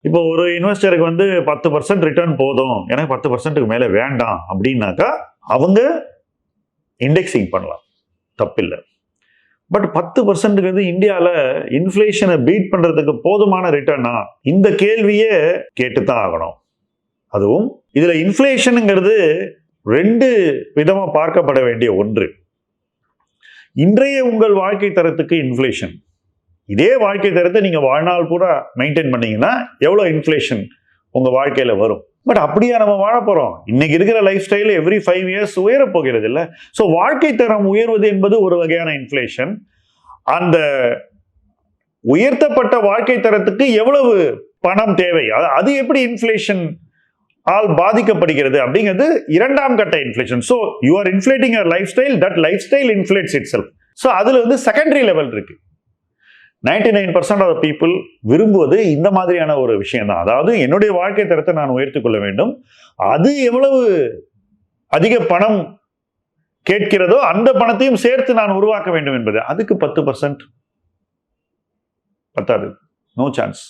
இப்போ ஒரு இன்வெஸ்டருக்கு வந்து 10% ரிட்டர்ன் போதும், எனக்கு 10%க்கு மேலே வேண்டாம் அப்படின்னாக்கா அவங்க இண்டெக்ஸிங் பண்ணலாம், தப்பில்லை. பட் 10%ங்கிறது இந்தியாவில் இன்ஃப்ளேஷனை பீட் பண்றதுக்கு போதுமான ரிட்டர்னா? இந்த கேள்வியே கேட்டுத்தான் ஆகணும். அதுவும் இதுல இன்ஃப்ளேஷனுங்கிறது ரெண்டு விதமா பார்க்கப்பட வேண்டிய ஒன்று. இன்றைய உங்கள் வாழ்க்கை தரத்துக்கு இன்ஃப்ளேஷன், இதே வாழ்க்கை தரத்தை நீங்க வாழ்நாள் பூரா மெயின்டைன் பண்ணீங்கன்னா எவ்வளவு இன்ஃப்ளேஷன் உங்க வாழ்க்கையில வரும்? பட் அப்படியா நம்ம வாழ போறோம்? இன்னைக்கு இருக்கிற லைஃப் ஸ்டைல் எவ்ரி 5 இயர்ஸ் உயர போகிறது இல்ல. ஸோ வாழ்க்கை தரம் உயர்வது என்பது ஒரு வகையான இன்ஃப்ளேஷன். அந்த உயர்த்தப்பட்ட வாழ்க்கை தரத்துக்கு எவ்வளவு பணம் தேவை, அது எப்படி இன்ஃப்ளேஷன் ஆல் பாதிக்கப்படுகிறது அப்படிங்கிறது இரண்டாம் கட்ட inflation. So you are inflating your life style, that life style inflates itself. So அதுல வந்து செகண்டரி லெவல் இருக்கு. 99% ஆஃப் பீப்புள் விரும்புவது இந்த மாதிரியான ஒரு விஷயம் தான். அதாவது என்னுடைய வாழ்க்கை தரத்தை நான் உயர்த்திக் கொள்ள வேண்டும், அது எவ்வளவு அதிக பணம் கேட்கிறதோ அந்த பணத்தையும் சேர்த்து நான் உருவாக்க வேண்டும் என்பது. அதுக்கு 10% பத்தாது, நோ சான்ஸ்.